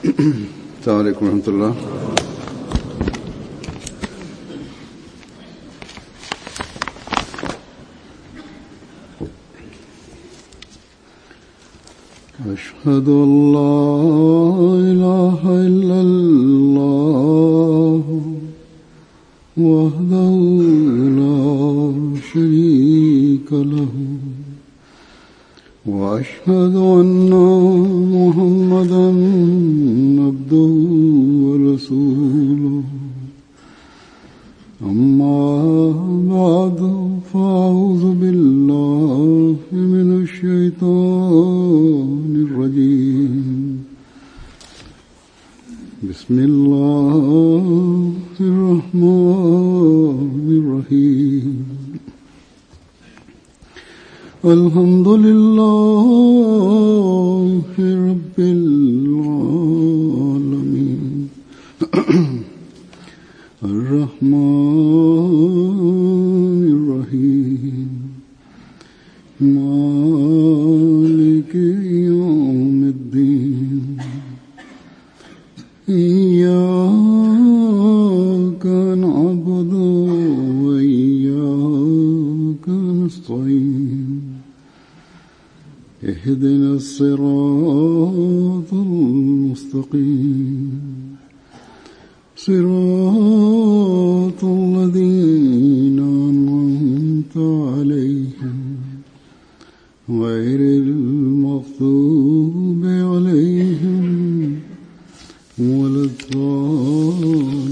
السلام عليكم ورحمة الله. أشهد أن لا إله إلا الله وحده لا شريك له وأشهد أن محمدا عبده ورسوله أما بعد فأعوذ بالله من الشيطان الرجيم بسم الله الرحمن الرحيم الحمد لله رب العالمين الرحمن الرحيم مالك يوم الدين إياك نعبد وإياك نستعين اهدنا الصراط المستقيم صراط الذين أنعمت عليهم غير المغضوب عليهم ولا الضالين.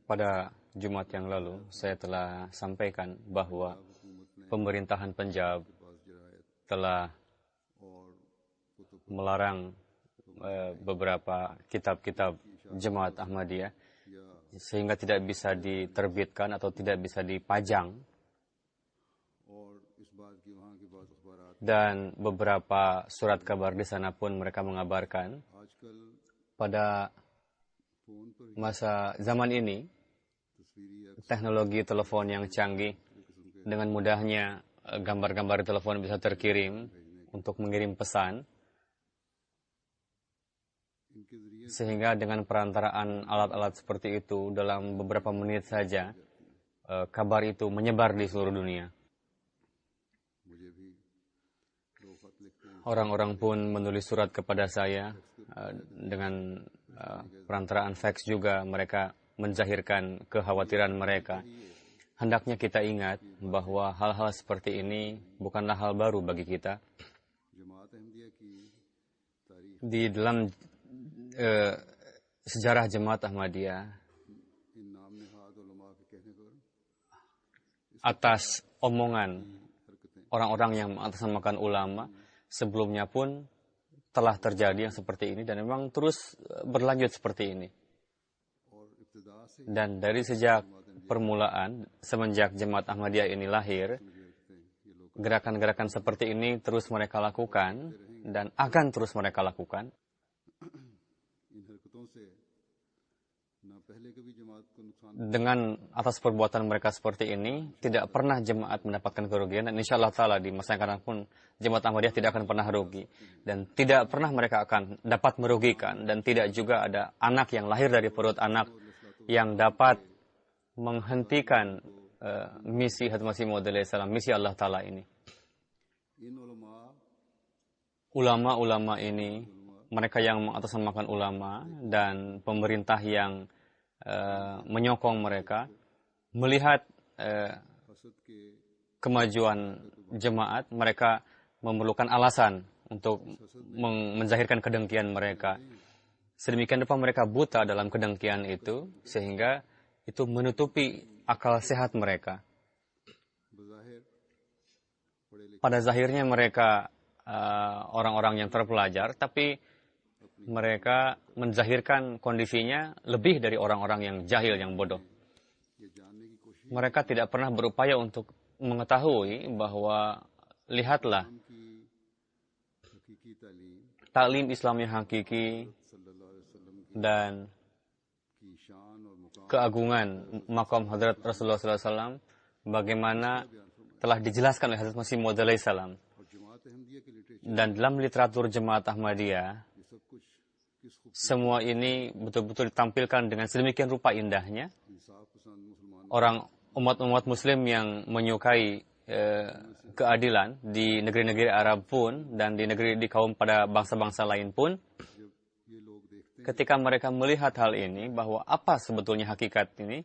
Pada Jumat yang lalu, saya telah sampaikan bahwa pemerintahan Punjab telah melarang beberapa kitab-kitab Jemaat Ahmadiyah sehingga tidak bisa diterbitkan atau tidak bisa dipajang. Dan beberapa surat kabar di sana pun mereka mengabarkan pada masa zaman ini teknologi telepon yang canggih, dengan mudahnya gambar-gambar telepon bisa terkirim untuk mengirim pesan, sehingga dengan perantaraan alat-alat seperti itu dalam beberapa menit saja kabar itu menyebar di seluruh dunia. Orang-orang pun menulis surat kepada saya dengan perantaraan fax juga. Mereka menzahirkan kekhawatiran mereka. Hendaknya kita ingat bahwa hal-hal seperti ini bukanlah hal baru bagi kita. Di dalam sejarah Jemaat Ahmadiyah, atas omongan orang-orang yang mengatasnamakan ulama, sebelumnya pun telah terjadi yang seperti ini dan memang terus berlanjut seperti ini. Dan dari sejak permulaan, semenjak Jemaat Ahmadiyah ini lahir, gerakan-gerakan seperti ini terus mereka lakukan dan akan terus mereka lakukan. Dengan atas perbuatan mereka seperti ini, tidak pernah jemaat mendapatkan kerugian, dan insya Allah ta'ala di masa yang akan pun Jemaat Ahmadiyah tidak akan pernah rugi, dan tidak pernah mereka akan dapat merugikan, dan tidak juga ada anak yang lahir dari perut anak yang dapat menghentikan misi Hadrat Masih Maud alaihi salam, misi Allah ta'ala ini. Ulama-ulama ini, mereka yang mengatasnamakan ulama dan pemerintah yang menyokong mereka, melihat kemajuan jemaat, mereka memerlukan alasan untuk menzahirkan kedengkian mereka. Sedemikian rupa mereka buta dalam kedengkian itu, sehingga itu menutupi akal sehat mereka. Pada zahirnya mereka orang-orang yang terpelajar, tapi mereka menzahirkan kondisinya lebih dari orang-orang yang jahil, yang bodoh. Mereka tidak pernah berupaya untuk mengetahui bahwa, lihatlah, taklim Islam yang hakiki dan keagungan makam Hadrat Rasulullah SAW bagaimana telah dijelaskan oleh Hazrat Masih Maud alaihissalam. Dan dalam literatur Jemaat Ahmadiyah, semua ini betul-betul ditampilkan dengan sedemikian rupa indahnya. Umat muslim yang menyukai keadilan di negeri-negeri Arab pun dan di kaum pada bangsa-bangsa lain pun, ketika mereka melihat hal ini, bahwa apa sebetulnya hakikat ini,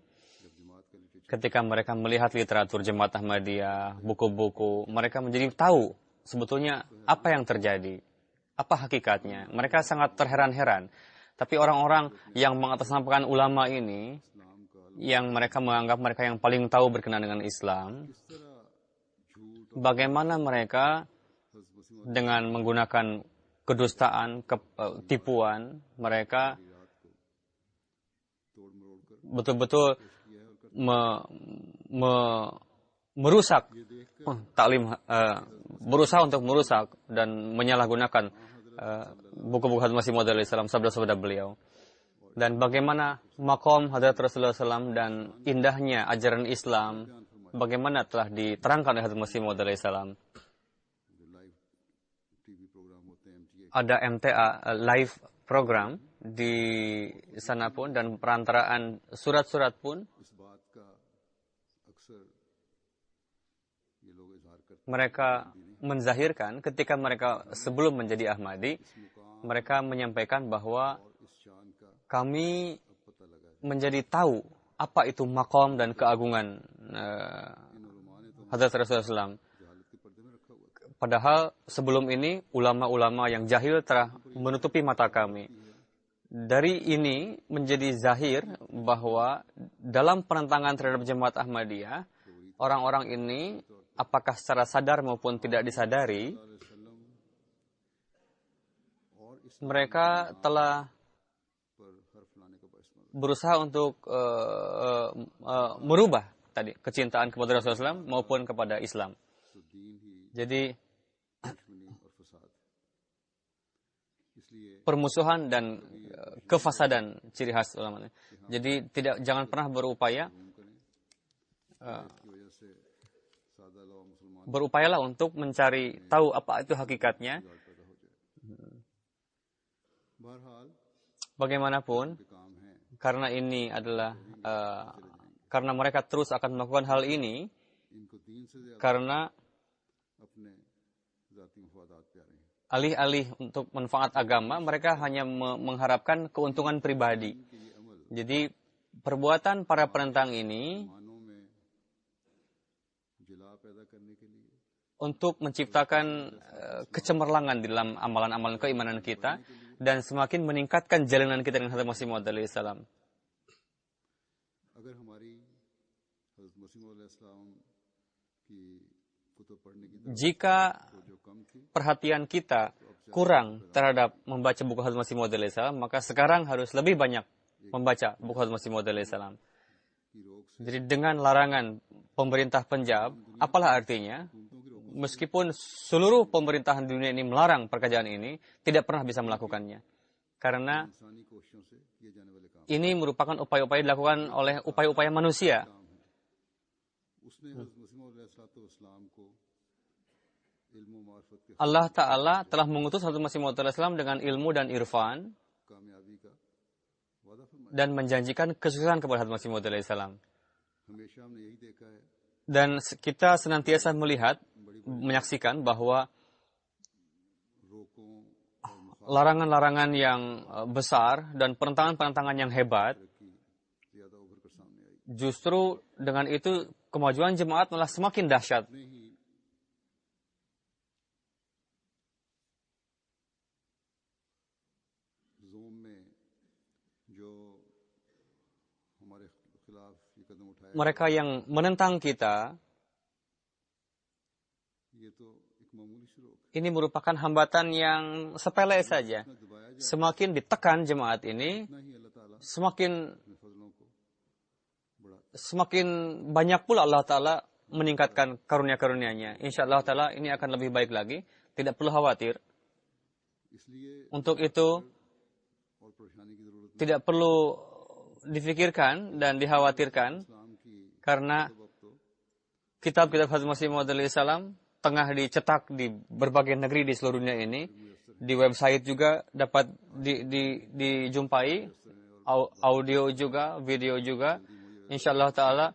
ketika mereka melihat literatur Jemaat Ahmadiyah, buku-buku, mereka menjadi tahu sebetulnya apa yang terjadi, apa hakikatnya. Mereka sangat terheran-heran. Tapi orang-orang yang mengatasnamakan ulama ini, yang mereka menganggap mereka yang paling tahu berkenaan dengan Islam, bagaimana mereka dengan menggunakan kedustaan, tipuan, mereka betul-betul merusak taklim, berusaha untuk merusak dan menyalahgunakan buku-buku Hazrat Masih Maud alaihissalam, sabda-sabda beliau. Dan bagaimana maqam Hadrat Rasulullah SAW dan indahnya ajaran Islam, bagaimana telah diterangkan oleh Hazrat Masih Maud alaihissalam. Ada MTA live program di sana pun, dan perantaraan surat-surat pun mereka menzahirkan ketika mereka sebelum menjadi Ahmadi, mereka menyampaikan bahwa kami menjadi tahu apa itu maqam dan keagungan Hadrat Rasulullah SAW. Padahal sebelum ini ulama-ulama yang jahil telah menutupi mata kami. Dari ini menjadi zahir bahwa dalam penentangan terhadap Jemaat Ahmadiyah, orang-orang ini apakah secara sadar maupun tidak disadari, mereka telah berusaha untuk merubah tadi kecintaan kepada Rasulullah SAW maupun kepada Islam. Jadi permusuhan dan kefasadan ciri khas ulama. Jadi jangan pernah berupayalah untuk mencari tahu apa itu hakikatnya. Bagaimanapun, karena ini adalah karena mereka terus akan melakukan hal ini, karena alih-alih untuk manfaat agama, mereka hanya mengharapkan keuntungan pribadi. Jadi perbuatan para penentang ini untuk menciptakan kecemerlangan di dalam amalan-amalan keimanan kita dan semakin meningkatkan jalinan kita dengan Hazrat Masih Maud alaihissalam. Jika perhatian kita kurang terhadap membaca buku Hazrat Masih Maud alaihissalam, maka sekarang harus lebih banyak membaca buku Hazrat Masih Maud alaihissalam. Jadi dengan larangan pemerintah Punjab, apalah artinya? Meskipun seluruh pemerintahan dunia ini melarang pekerjaan ini, tidak pernah bisa melakukannya. Karena ini merupakan upaya-upaya dilakukan oleh upaya-upaya manusia. Allah Ta'ala telah mengutus Hazrat Masih Maud alaihissalam dengan ilmu dan irfan dan menjanjikan kesuksesan kepada Hazrat Masih Maud alaihissalam. Dan kita senantiasa menyaksikan bahwa larangan-larangan yang besar dan penentangan-penentangan yang hebat, justru dengan itu kemajuan jemaat malah semakin dahsyat. Mereka yang menentang kita, ini merupakan hambatan yang sepele saja. Semakin ditekan jemaat ini, semakin banyak pula Allah Ta'ala meningkatkan karunia-karunia-Nya. Insya Allah Ta'ala ini akan lebih baik lagi. Tidak perlu khawatir. Untuk itu, tidak perlu difikirkan dan dikhawatirkan, karena kitab-kitab Hazrat Masih Maud salam tengah dicetak di berbagai negeri di seluruh dunia ini. Di website juga dapat dijumpai, audio juga, video juga. Insyaallah ta'ala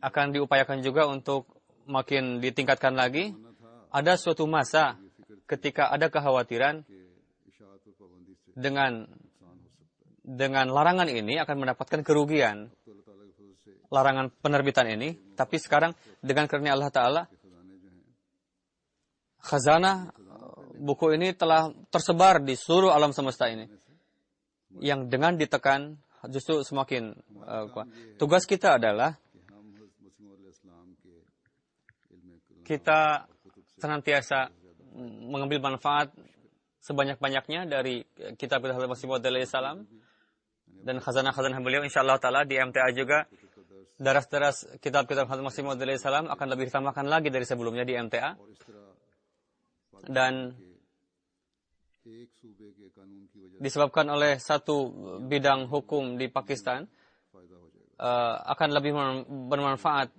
akan diupayakan juga untuk makin ditingkatkan lagi. Ada suatu masa ketika ada kekhawatiran dengan larangan ini akan mendapatkan kerugian. Larangan penerbitan ini. Tapi sekarang dengan karunia Allah Ta'ala, khazanah buku ini telah tersebar di seluruh alam semesta ini. Yang dengan ditekan justru semakin kuat. Tugas kita adalah kita senantiasa mengambil manfaat sebanyak-banyaknya dari kitab Hazrat Masih Maud salam dan khazanah-khazanah beliau. Insyaallah ta'ala di MTA juga daras-daras kitab-kitab Hazrat Masih Maud salam akan lebih ditambahkan lagi dari sebelumnya di MTA. Dan disebabkan oleh satu bidang hukum di Pakistan akan lebih bermanfaat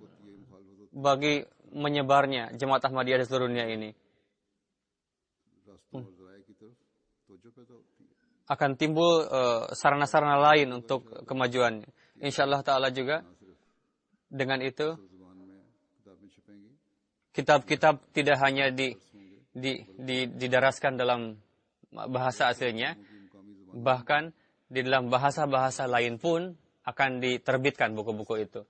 bagi menyebarnya Jemaat Ahmadiyah di seluruh dunia ini. Akan timbul sarana-sarana lain untuk kemajuan. Insyaallah ta'ala juga dengan itu kitab-kitab tidak hanya didaraskan dalam bahasa aslinya, bahkan di dalam bahasa-bahasa lain pun akan diterbitkan buku-buku itu.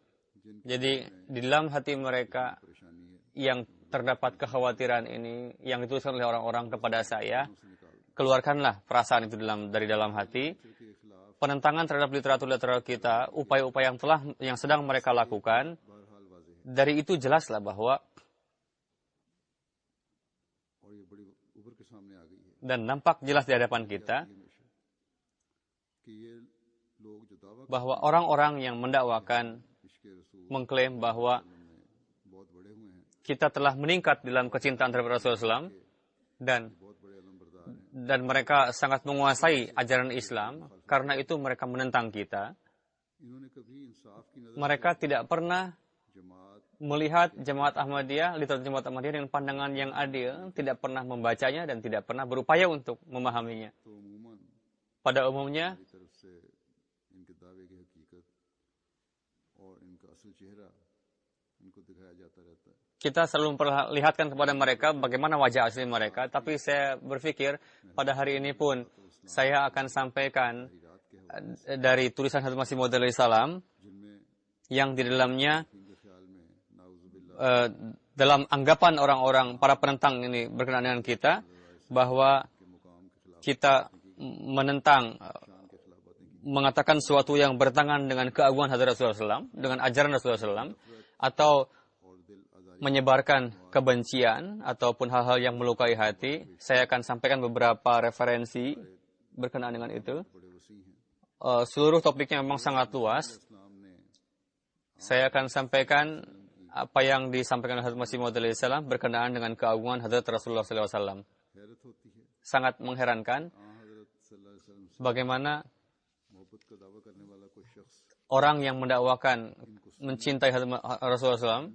Jadi di dalam hati mereka yang terdapat kekhawatiran ini yang dituliskan oleh orang-orang kepada saya, keluarkanlah perasaan itu dari dalam hati. Penentangan terhadap literatur-literatur kita, upaya-upaya yang sedang mereka lakukan, dari itu jelaslah bahwa dan nampak jelas di hadapan kita bahwa orang-orang yang mendakwakan mengklaim bahwa kita telah meningkat dalam kecintaan terhadap Rasulullah SAW dan mereka sangat menguasai ajaran Islam, karena itu mereka menentang kita. Mereka tidak pernah melihat Jemaat Ahmadiyah, literatur Jemaat Ahmadiyah dengan pandangan yang adil, tidak pernah membacanya dan tidak pernah berupaya untuk memahaminya. Pada umumnya, kita selalu memperlihatkan kepada mereka bagaimana wajah asli mereka, tapi saya berpikir pada hari ini pun saya akan sampaikan dari tulisan Hazrat Masih Maud salam yang di dalamnya dalam anggapan orang-orang para penentang ini berkenaan dengan kita, bahwa kita menentang, mengatakan sesuatu yang bertentangan dengan keagungan Hadrat Rasulullah SAW, dengan ajaran Rasulullah SAW, atau menyebarkan kebencian ataupun hal-hal yang melukai hati. Saya akan sampaikan beberapa referensi berkenaan dengan itu. Seluruh topiknya memang sangat luas. Saya akan sampaikan apa yang disampaikan oleh Hazrat Masih Maud salam berkenaan dengan keagungan Hadrat Rasulullah SAW. Sangat mengherankan bagaimana orang yang mendakwakan mencintai Hadrat Rasulullah SAW,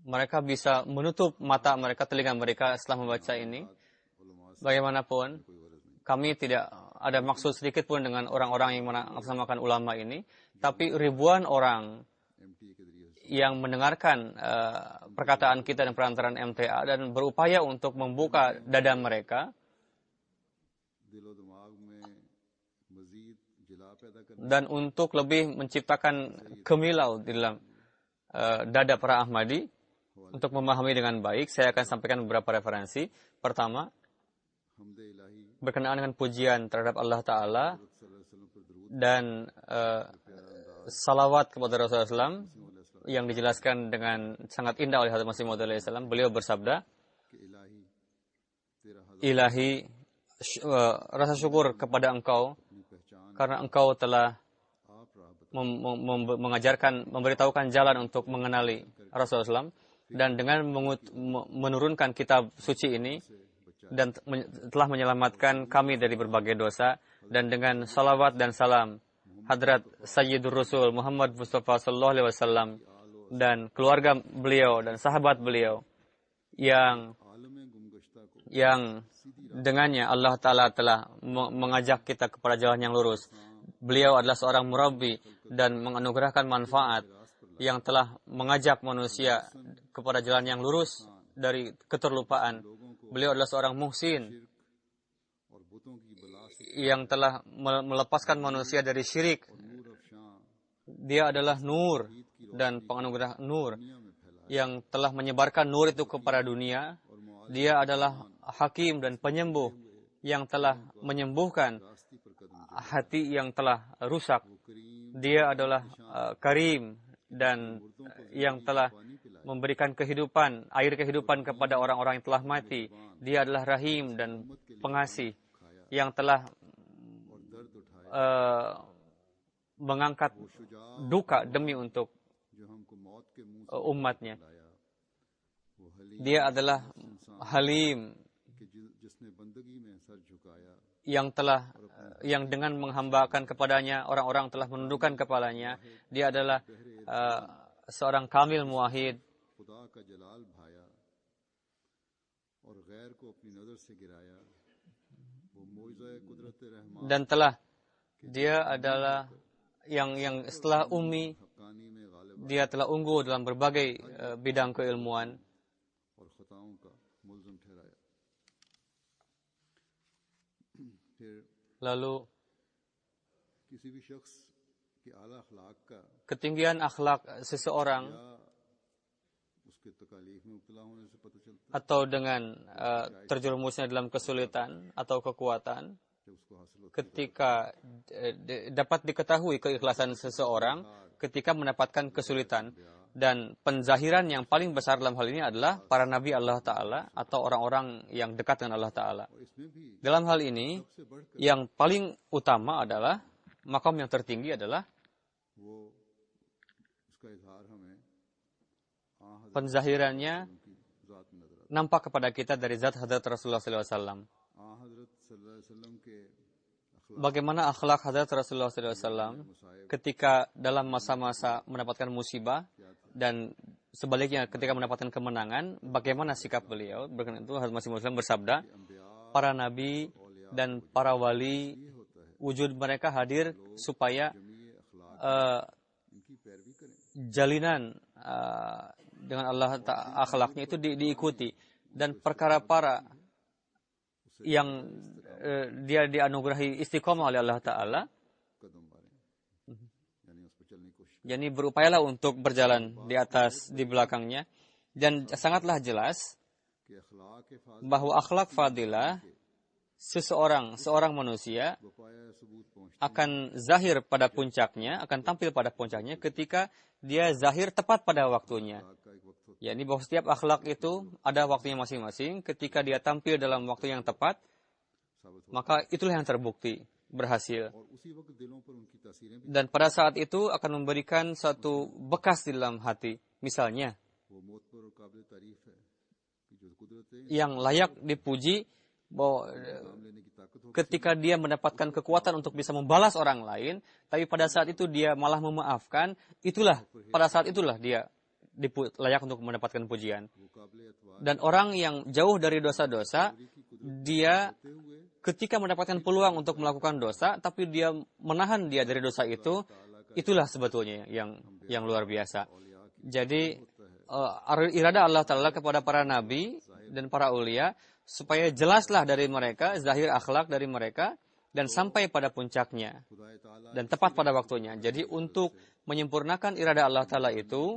mereka bisa menutup mata mereka, telinga mereka setelah membaca ini. Bagaimanapun, kami tidak ada maksud sedikit pun dengan orang-orang yang mengatasnamakan ulama ini, tapi ribuan orang yang mendengarkan perkataan kita dan perantaran MTA dan berupaya untuk membuka dada mereka dan untuk lebih menciptakan kemilau di dalam dada para Ahmadi untuk memahami dengan baik. Saya akan sampaikan beberapa referensi. Pertama, berkenaan dengan pujian terhadap Allah Ta'ala dan salawat kepada Rasulullah SAW yang dijelaskan dengan sangat indah oleh Hazrat Masih Maud salam. Beliau bersabda, Ilahi, rasa syukur kepada Engkau karena Engkau telah mengajarkan, memberitahukan jalan untuk mengenali Rasulullah SAW, dan dengan menurunkan kitab suci ini dan telah menyelamatkan kami dari berbagai dosa, dan dengan salawat dan salam Hadrat Sayyidur Rasul Muhammad Mustafa Sallallahu Alaihi Wasallam dan keluarga beliau dan sahabat beliau yang dengannya Allah Ta'ala telah mengajak kita kepada jalan yang lurus. Beliau adalah seorang murabbi dan menganugerahkan manfaat yang telah mengajak manusia kepada jalan yang lurus dari keterlupaan. Beliau adalah seorang muhsin yang telah melepaskan manusia dari syirik. Dia adalah nur dan penganugerah nur yang telah menyebarkan nur itu kepada dunia. Dia adalah hakim dan penyembuh yang telah menyembuhkan hati yang telah rusak. Dia adalah karim dan yang telah memberikan kehidupan, air kehidupan kepada orang-orang yang telah mati. Dia adalah rahim dan pengasih yang telah mengangkat duka demi untuk umatnya. Dia adalah Halim yang dengan menghambakan kepadanya orang-orang telah menundukkan kepalanya. Dia adalah seorang kamil muwahhid dan dia adalah yang setelah ummi dia telah unggul dalam berbagai bidang keilmuan. Lalu ketinggian akhlak seseorang atau dengan terjerumusnya dalam kesulitan atau kekuatan, ketika dapat diketahui keikhlasan seseorang ketika mendapatkan kesulitan. Dan penzahiran yang paling besar dalam hal ini adalah para nabi Allah Ta'ala atau orang-orang yang dekat dengan Allah Ta'ala. Dalam hal ini, yang paling utama adalah, maqam yang tertinggi adalah penzahirannya nampak kepada kita dari zat Hadrat Rasulullah SAW. Bagaimana akhlak Hadrat Rasulullah SAW ketika dalam masa-masa mendapatkan musibah dan sebaliknya ketika mendapatkan kemenangan, bagaimana sikap beliau? Berkenaan itu Hadrat Masih Muslim bersabda, para nabi dan para wali, wujud mereka hadir supaya jalinan dengan Allah akhlaknya itu diikuti, dan perkara-para yang dia dianugerahi istiqomah oleh Allah Ta'ala, jadi berupayalah untuk berjalan di belakangnya. Dan sangatlah jelas bahwa akhlak fadilah seorang manusia akan zahir pada puncaknya, akan tampil pada puncaknya ketika dia zahir tepat pada waktunya. Yani bahwa setiap akhlak itu ada waktunya masing-masing. Ketika dia tampil dalam waktu yang tepat, maka itulah yang terbukti berhasil. Dan pada saat itu akan memberikan satu bekas di dalam hati. Misalnya, yang layak dipuji bahwa ketika dia mendapatkan kekuatan untuk bisa membalas orang lain, tapi pada saat itu dia malah memaafkan, pada saat itulah dia layak untuk mendapatkan pujian. Dan orang yang jauh dari dosa-dosa, dia ketika mendapatkan peluang untuk melakukan dosa, tapi dia menahan dia dari dosa itu, itulah sebetulnya yang luar biasa. Jadi irada Allah Ta'ala kepada para nabi dan para ulia, supaya jelaslah dari mereka, zahir akhlak dari mereka, dan sampai pada puncaknya, dan tepat pada waktunya. Jadi untuk menyempurnakan irada Allah Ta'ala itu,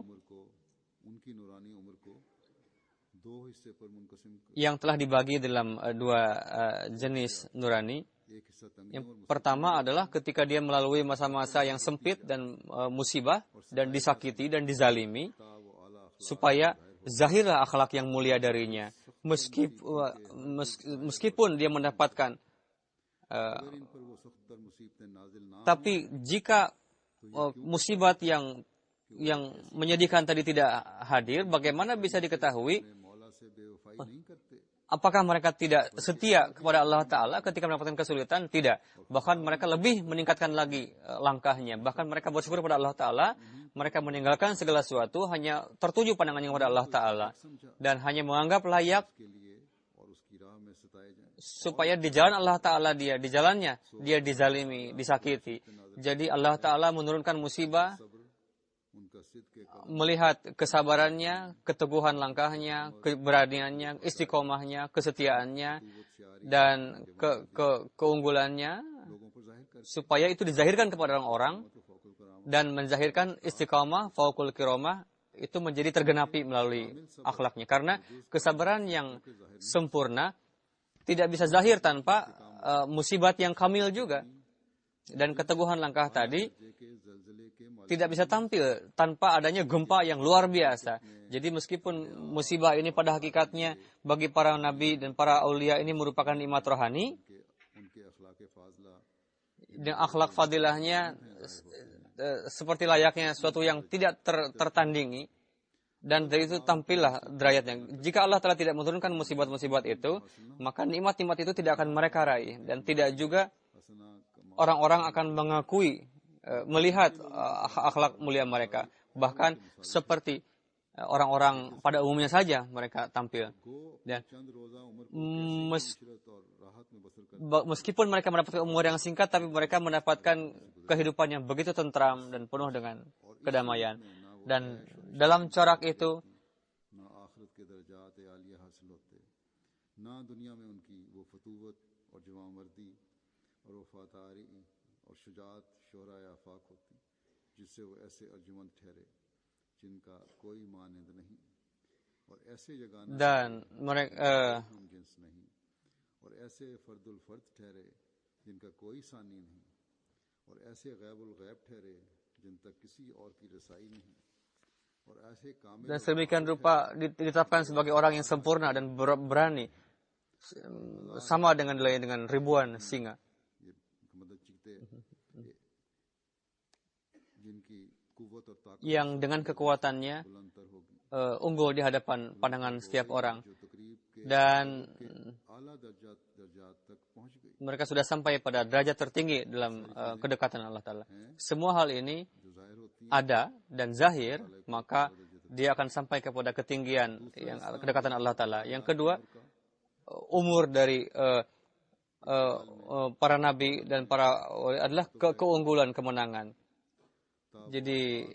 yang telah dibagi dalam dua jenis nurani. Yang pertama adalah ketika dia melalui masa-masa yang sempit dan musibah dan disakiti dan dizalimi, supaya zahirlah akhlak yang mulia darinya. Meskipun dia mendapatkan, tapi jika musibat yang menyedihkan tadi tidak hadir, bagaimana bisa diketahui Apakah mereka tidak setia kepada Allah Ta'ala ketika mendapatkan kesulitan? Tidak. Bahkan mereka lebih meningkatkan lagi langkahnya. Bahkan mereka bersyukur kepada Allah Ta'ala. Mereka meninggalkan segala sesuatu hanya tertuju pandangannya kepada Allah Ta'ala. Dan hanya menganggap layak supaya di jalan Allah Ta'ala di jalannya dia dizalimi, disakiti. Jadi Allah Ta'ala menurunkan musibah, melihat kesabarannya, keteguhan langkahnya, keberaniannya, istiqomahnya, kesetiaannya, dan keunggulannya, supaya itu dizahirkan kepada orang-orang, dan menzahirkan istiqomah, fauqul kiromah, itu menjadi tergenapi melalui akhlaknya. Karena kesabaran yang sempurna tidak bisa zahir tanpa musibat yang kamil juga. Dan keteguhan langkah tadi tidak bisa tampil tanpa adanya gempa yang luar biasa. Jadi meskipun musibah ini pada hakikatnya bagi para nabi dan para aulia ini merupakan nikmat rohani, dan akhlak fadilahnya seperti layaknya sesuatu yang tidak tertandingi, dan dari itu tampillah derajatnya. Jika Allah telah tidak menurunkan musibat-musibat itu, maka nikmat-nikmat itu tidak akan mereka raih, dan tidak juga orang-orang akan mengakui, melihat akhlak mulia mereka. Bahkan seperti orang-orang pada umumnya saja mereka tampil. Dan meskipun mereka mendapatkan umur yang singkat, tapi mereka mendapatkan kehidupan yang begitu tentram dan penuh dengan kedamaian. Dan dalam corak itu, dan mereka dan sedemikian rupa ditetapkan sebagai orang yang sempurna dan berani, sama dengan ribuan singa. Yang dengan kekuatannya unggul di hadapan pandangan setiap orang. Dan mereka sudah sampai pada derajat tertinggi dalam kedekatan Allah Ta'ala. Semua hal ini ada dan zahir, maka dia akan sampai kepada ketinggian yang kedekatan Allah Ta'ala. Yang kedua, umur dari para nabi dan para adalah keunggulan, kemenangan. Jadi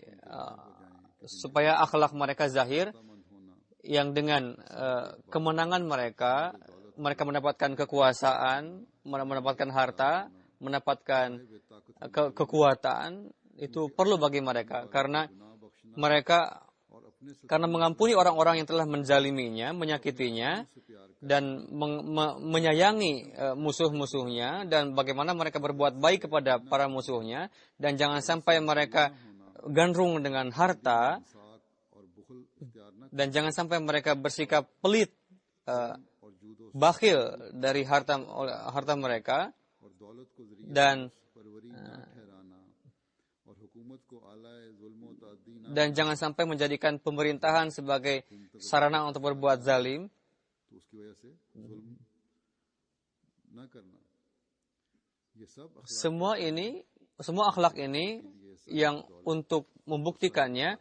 supaya akhlak mereka zahir, yang dengan kemenangan mereka mendapatkan kekuasaan, mendapatkan harta, mendapatkan kekuatan, itu perlu bagi mereka, karena mereka mengampuni orang-orang yang telah menzaliminya, menyakitinya, dan menyayangi musuh-musuhnya, dan bagaimana mereka berbuat baik kepada para musuhnya, dan jangan sampai mereka gandrung dengan harta, dan jangan sampai mereka bersikap pelit, bakhil dari harta mereka, dan jangan sampai menjadikan pemerintahan sebagai sarana untuk berbuat zalim. Semua akhlak ini yang untuk membuktikannya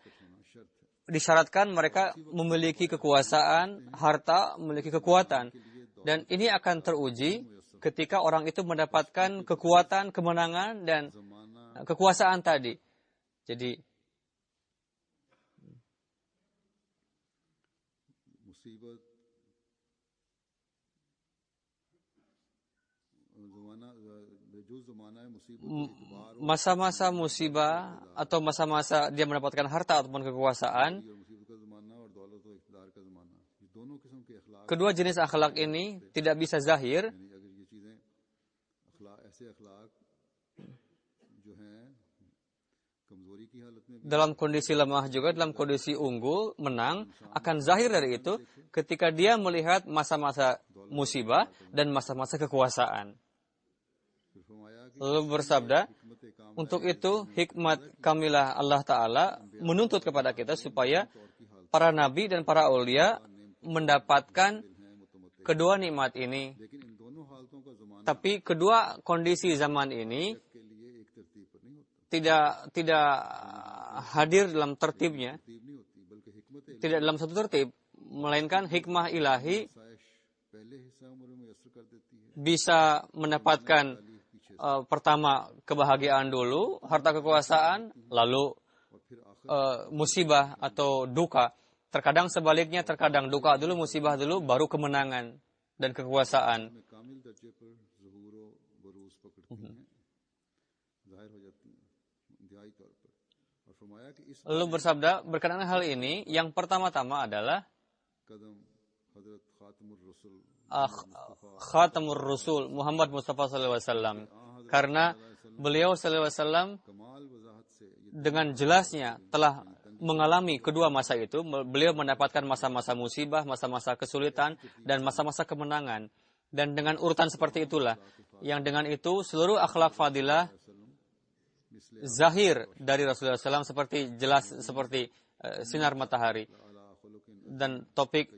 disyaratkan mereka memiliki kekuasaan, harta, memiliki kekuatan. Dan ini akan teruji ketika orang itu mendapatkan kekuatan, kemenangan, dan kekuasaan tadi. Jadi masa-masa musibah atau masa-masa dia mendapatkan harta ataupun kekuasaan, kedua jenis akhlak ini tidak bisa zahir dalam kondisi lemah, juga dalam kondisi unggul, menang, akan zahir dari itu ketika dia melihat masa-masa musibah dan masa-masa kekuasaan. Lalu bersabda, untuk itu hikmat kamilah Allah Ta'ala menuntut kepada kita supaya para nabi dan para aulia mendapatkan kedua nikmat ini, लेकिन इन दोनों हालतों का ज़माना tapi kedua kondisi zaman ini के लिए एक तरतीब पर नहीं होता, tidak hadir dalam tertibnya, तरतीब नहीं होती, बल्कि हिकमत tidak dalam satu tertib, melainkan hikmah ilahi आसाइश पहले हिस्सा उम्र में मुयस्सर कर देती है, bisa mendapatkan pertama kebahagiaan dulu, harta kekuasaan, lalu और फिर आखिर musibah atau duka. Terkadang sebaliknya, terkadang duka dulu, musibah dulu, baru kemenangan dan kekuasaan. में कामिल दर्जे पर ज़हूर व बरूज पकड़ती हैं, जाहिर हो जाती हैं इंतहाई तौर पर। और फरमाया कि इस Lalu bersabda, berkenaan hal ini, yang pertama-tama adalah कदम हजरत खातमुर रसूल Khatamur Rasul Muhammad Mustafa SAW. Karena beliau SAW कमाल वजाहत से ये dengan jelasnya telah mengalami kedua masa itu. Beliau mendapatkan masa-masa musibah, masa-masa kesulitan, dan masa-masa kemenangan. Dan dengan urutan seperti itulah, yang dengan itu seluruh akhlak fadilah zahir dari Rasulullah SAW seperti jelas seperti sinar matahari. Dan topik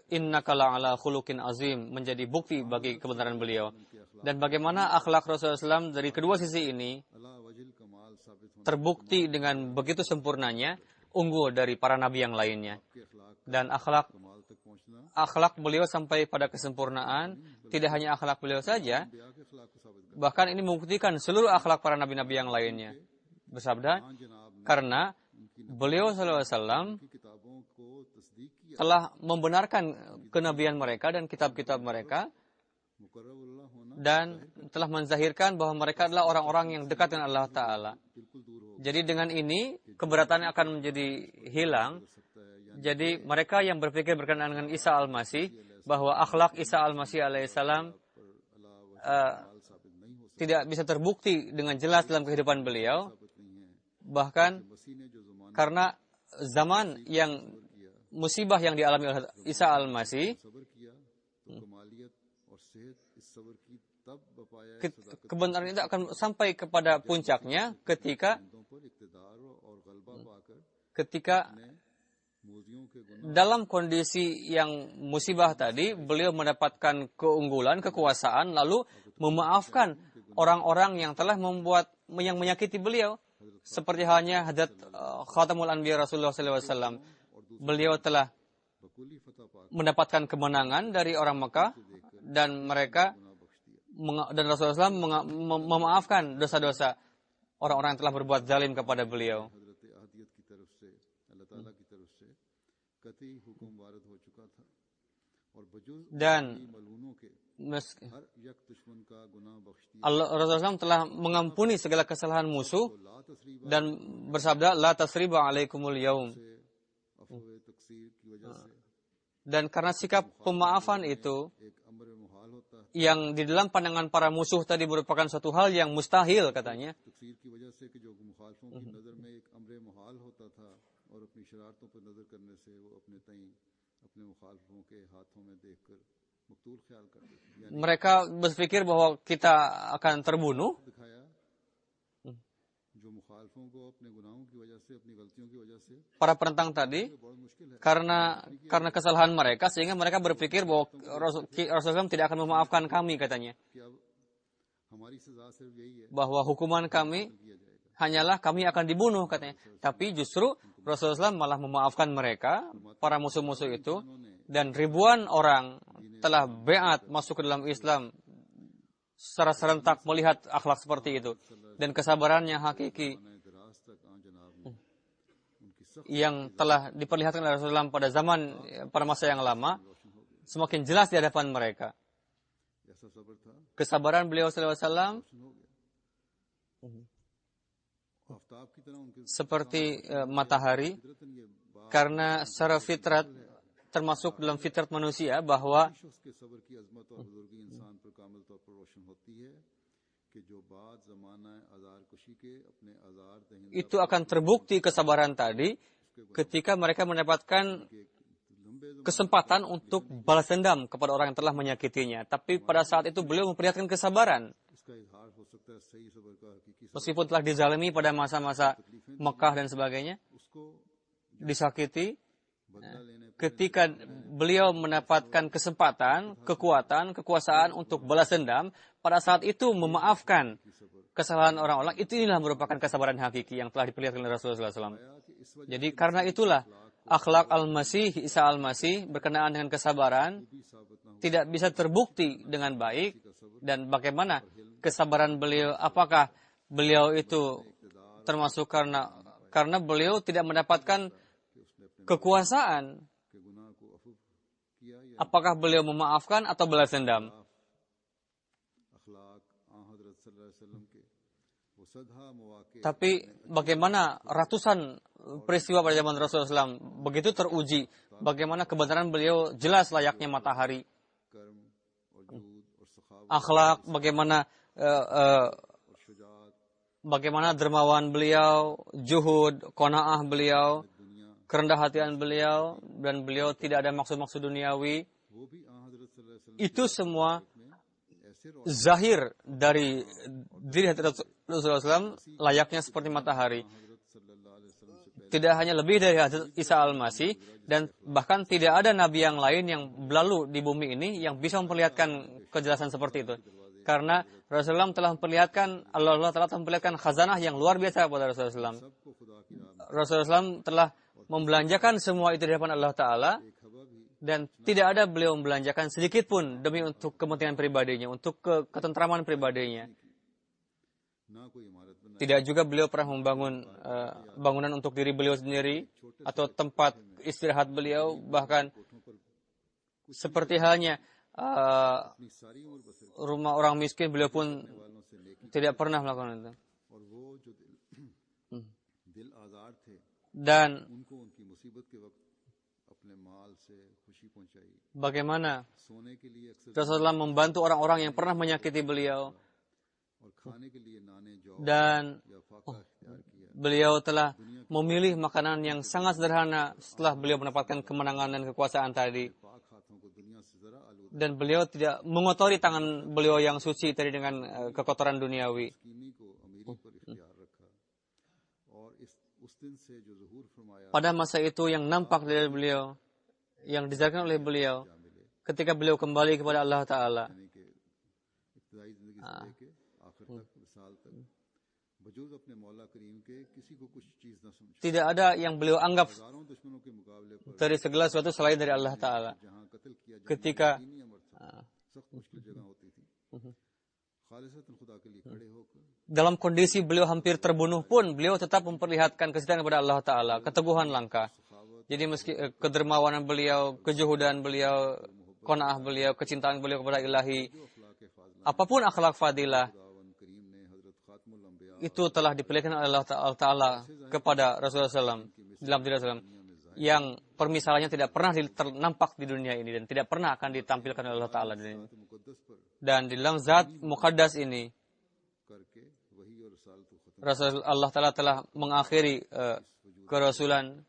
innaka la'ala khuluqin azim menjadi bukti bagi kebenaran beliau. Dan bagaimana akhlak Rasulullah SAW dari kedua sisi ini अला वजिल कमाल साबित होने terbukti dengan begitu sempurnanya, unggul dari para nabi yang lainnya. के अखलाक Dan akhlak कमाल तक पहुंचना beliau sampai pada kesempurnaan, tidak hanya akhlak beliau saja, बिया के अखलाक को साबित करता bahkan ini membuktikan seluruh akhlak para nabi-nabi yang lainnya. Bersabda, है। जनाब ने karena beliau SAW की किताबों को तस्दीक किया, telah membenarkan kenabian mereka dan kitab-kitab mereka, मुकर्रबुल्लाह होना dan telah menzahirkan bahwa mereka adalah orang-orang yang dekat dengan Allah Ta'ala. बिल्कुल दूर हो Jadi dengan ini, keberatannya akan menjadi hilang. सकता है, यानी Jadi mereka yang berpikir berkenaan dengan Isa Al-Masih, bahwa akhlak Isa Al-Masih alaihissalam अला वजिल कमाल साबित नहीं हो tidak bisa terbukti dengan jelas dalam kehidupan beliau. साबित नहीं है। Bahkan मसीह ने जो ज़माना karena zaman yang musibah yang dialami oleh Isa Al-Masih, सब्र किया तो कमालियत और सेहत इस सब्र की तब बपाया kebenaran itu akan sampai kepada puncaknya ketika बंदों पर इक़्तिदार और गलबा पाकर ketika मोजियों के गुनाह dalam kondisi yang musibah tadi, beliau mendapatkan keunggulan, kekuasaan, lalu memaafkan orang-orang yang telah yang menyakiti beliau. Seperti halnya Hadrat Khatamul Anbiya Rasulullah SAW. Beliau telah Bakuli फतह पाकर mendapatkan kemenangan dari orang Mekah, dan mereka dan Rasulullah SAW memaafkan dosa-dosa orang-orang yang telah berbuat zalim kepada beliau. हजरत अहदियत की तरफ से अल्लाह ताला की तरफ से कतई हुक्म वारद हो चुका था और बजुज Dan मलूनों के हर यक दुश्मन का गुनाह बख्श दिया। Rasulullah SAW telah mengampuni segala kesalahan musuh तो ला तसरीबा dan bersabda, La tasriba alaikumul yaum. से अफवे तकसीर की वजह से Dan karena sikap pemaafan itu, एक अम्र मुहाल होता है, yang di dalam pandangan para musuh tadi merupakan suatu hal yang mustahil katanya. तकसीर की वजह से कि जो मुखालफों की नज़र में एक अम्र मुहाल होता था और अपनी शरारतों पर नज़र करने से वो अपने तई अपने मुखालफों के हाथों में देखकर मकतूल ख्याल करते थे। यानी Mereka berpikir bahwa kita akan terbunuh. दिखाया जो मुखालफों को अपने गुनाहों की वजह से अपनी गलतियों की वजह से Para penentang tadi, बहुत मुश्किल है karena kesalahan mereka, sehingga mereka berpikir bahwa Rasulullah SAW tidak akan memaafkan kami katanya. कि अब हमारी सजा सिर्फ यही है Bahwa hukuman kami किया जाएगा। hanyalah kami akan dibunuh katanya. Tapi justru Rasulullah SAW malah memaafkan mereka, para musuh-musuh itu, dan ribuan orang telah beat masuk ke dalam Islam secara serentak melihat akhlak seperti itu. Dan kesabarannya hakiki दराज तक आन जनाब ने उनकी सख्त yang telah diperlihatkan oleh Rasulullah pada masa yang lama semakin jelas di hadapan mereka. ऐसा सब्र था Kesabaran beliau SAW रोशन हो गया। आफ्ताब की तरह उनके seperti matahari, फितरतन ये बात karena secara fitrat, termasuk dalam fitrat manusia, bahwa शख्स के सब्र की अजमत और बुजुर्गी इंसान पर कामिल तौर पर रोशन होती है कि जो बाद जमाना आजार कुशी के अपने आजार दहिंदा itu akan terbukti kesabaran tadi ketika mereka mendapatkan के लंबे kesempatan untuk balas dendam kepada orang yang telah menyakitinya. Tapi pada saat itu beliau memperlihatkan kesabaran. इसका इजहार हो सकता है सही सब्र का हकीकी सब्र Meskipun telah dizalimi pada masa-masa Mekah dan sebagainya, उसको disakiti, ketika beliau mendapatkan kesempatan, kekuatan, kekuasaan untuk balas dendam, pada saat itu memaafkan kesalahan orang-orang, inilah merupakan kesabaran hakiki yang telah diperlihatkan oleh Rasulullah SAW. Jadi karena itulah akhlak Al-Masih, Isa Al-Masih berkenaan dengan kesabaran tidak bisa terbukti dengan baik. Dan bagaimana kesabaran beliau, apakah beliau itu termasuk karena beliau tidak mendapatkan kekuasaan, apakah beliau memaafkan atau balas dendam? Tapi bagaimana ratusan peristiwa pada zaman Rasulullah SAW begitu teruji, bagaimana kebenaran beliau jelas layaknya matahari, akhlak, bagaimana dermawan beliau, juhud, qanaah beliau, kerendah hatian beliau, dan beliau tidak ada maksud-maksud duniawi. Itu semua zahir dari diri Rasulullah SAW layaknya seperti matahari. Tidak hanya lebih dari Hazrat Isa Al-Masih, dan bahkan tidak ada nabi yang lain yang berlalu di bumi ini yang bisa memperlihatkan kejelasan seperti itu. Karena Rasulullah telah memperlihatkan, Allah telah memperlihatkan khazanah yang luar biasa kepada Rasulullah SAW. Rasulullah SAW telah membelanjakan semua itu di hadapan Allah Ta'ala, dan tidak ada beliau membelanjakan sedikit pun demi untuk kepentingan pribadinya, untuk ketentraman pribadinya. Tidak juga beliau pernah membangun bangunan untuk diri beliau sendiri atau tempat istirahat beliau, bahkan seperti halnya rumah orang miskin, beliau pun tidak pernah melakukan itu. Dan bagaimana Rasulullah membantu orang-orang yang pernah menyakiti beliau, dan beliau telah memilih makanan yang sangat sederhana setelah beliau mendapatkan kemenangan dan kekuasaan tadi. Dan beliau tidak mengotori tangan beliau yang suci tadi dengan kekotoran duniawi. Pada masa itu yang nampak dari beliau, yang dizakarkan oleh beliau, ketika beliau kembali kepada Allah Ta'ala, tidak ada yang beliau anggap dari segala sesuatu selain dari Allah Ta'ala. Ketika dalam kondisi beliau hampir terbunuh pun, beliau tetap memperlihatkan kecintaan kepada Allah Ta'ala, keteguhan langkah. Jadi meski kedermawanan beliau, kejuhudan beliau, qanaah beliau, kecintaan beliau kepada ilahi, apapun akhlak fadilah, itu telah diperlihatkan oleh Allah Ta'ala kepada Rasulullah SAW, dalam diri Rasulullah SAW, yang permisalannya tidak pernah nampak di dunia ini dan tidak pernah akan ditampilkan oleh Allah Ta'ala di dunia ini. Dan di dalam zat muqaddas ini, Allah Ta'ala telah mengakhiri kerasulan.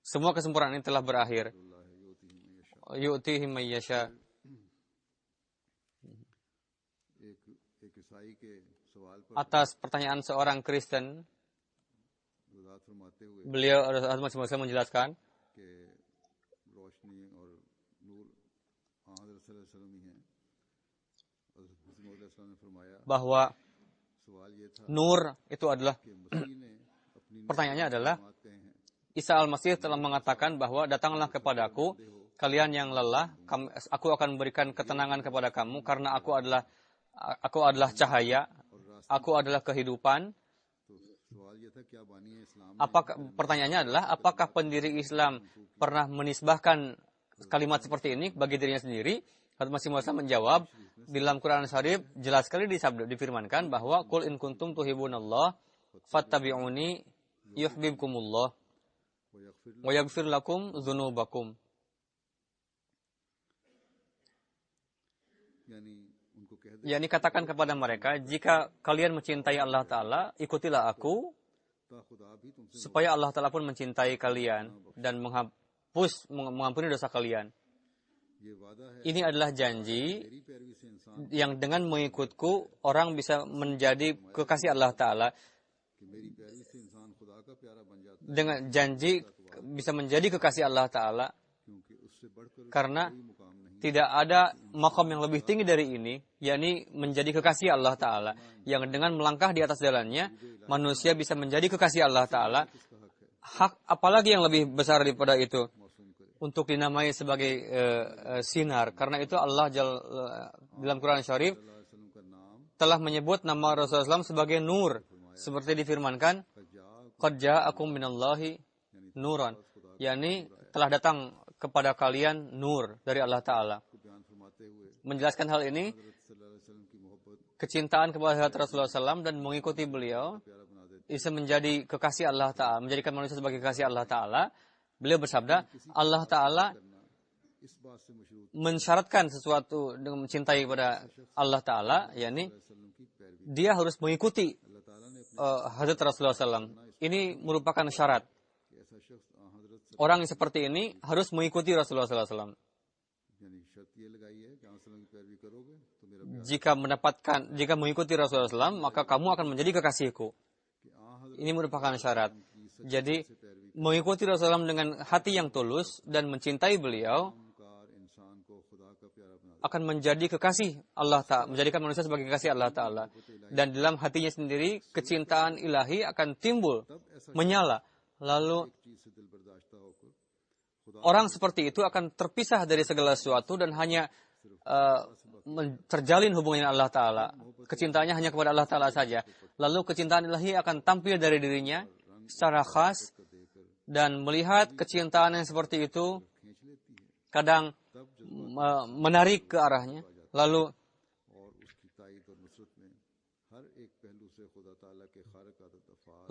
Semua kesempurnaan ini telah berakhir. Yu'tihi may yasha. Atas pertanyaan seorang Kristen, beliau menjelaskan bahwa nur itu adalah, pertanyaannya adalah, Isa Al-Masih telah mengatakan bahwa datanglah kepadaku kalian yang lelah, aku akan memberikan ketenangan kepada kamu karena aku adalah cahaya, aku adalah kehidupan. Pertanyaannya adalah, apakah pendiri Islam pernah menisbahkan kalimat seperti ini bagi dirinya sendiri? Hadrat Masih Maud menjawab, di dalam Quran Syarif jelas sekali difirmankan bahwa qul in kuntum tuhibunallah fattabi'uni yuhibbukumullah wa yaghfir lakum dzunubakum. Yani katakan kepada mereka, jika kalian mencintai Allah Ta'ala, ikutilah aku, supaya Allah Ta'ala pun mencintai kalian dan mengampuni dosa kalian. Ini adalah janji yang dengan mengikutku, orang bisa menjadi kekasih Allah Ta'ala. Dengan janji bisa menjadi kekasih Allah Ta'ala, क्योंकि उससे बढ़कर karena कोई मुकाम नहीं tidak ada makom yang lebih tinggi dari ini, yakni menjadi kekasih Allah Ta'ala, yang dengan melangkah di atas jalannya, manusia bisa menjadi kekasih Allah Ta'ala. किसका हक है Hak apalagi yang lebih besar daripada itu मौसूम करे। untuk dinamai sebagai sinar. Karena itu Allah dalam Quran Syarif सल्लल्लाहु अलैहि वसल्लम का नाम telah menyebut nama Rasulullah SAW sebagai nur, seperti difirmankan, qad ja'akum minallahi nuran, yakni telah datang kepada kalian nur dari Allah Ta'ala. को बयान फरमाते हुए Menjelaskan hal ini, हज़रत सल्लल्लाहु अलैहि वसल्लम की मोहब्बत kecintaan kepada Rasulullah SAW dan mengikuti beliau प्यारा बना देते bisa menjadi kekasih Allah Ta'ala, menjadikan manusia sebagai kekasih Allah Ta'ala. Beliau bersabda, Allah Ta'ala करना इस बात से मशरूत mensyaratkan sesuatu dengan mencintai kepada Allah Ta'ala, yakni वसल्लम की पैरवी dia harus mengikuti अल्लाह ताला ने अपने Hazrat Rasulullah SAW. Ini merupakan syarat. कि ऐसा शख्स हज़रत Orang yang seperti ini harus mengikuti Rasulullah SAW. यानी शर्त ये लगाई है कि आप वसल्लम की पैरवी करोगे तो मेरा Jika mengikuti Rasulullah SAW, maka kamu akan menjadi kekasihku. कि हज़रत Ini merupakan syarat. Jadi, mengikuti Rasulullah SAW dengan hati yang tulus dan mencintai beliau car इंसान को खुदा का प्यारा बना akan menjadi kekasih Allah Ta'ala, menjadikan manusia sebagai kekasih Allah Ta'ala. Dan dalam hatinya sendiri, kecintaan ilahi akan timbul, menyala. Lalu, एक चीज से दिल बर्दाश्ता होकर खुदा orang seperti itu akan terpisah dari segala sesuatu dan hanya terjalin hubungan dengan Allah Ta'ala. Kecintaannya hanya kepada Allah Ta'ala saja. Lalu kecintaan ilahi akan tampil dari dirinya secara khas, dan melihat kecintaan yang seperti itu खींच लेती है kadang menarik ke arahnya. Lalu और उसकी ताईद और नुसरत में हर एक पहलू से खुदा ताला के खारकात दफात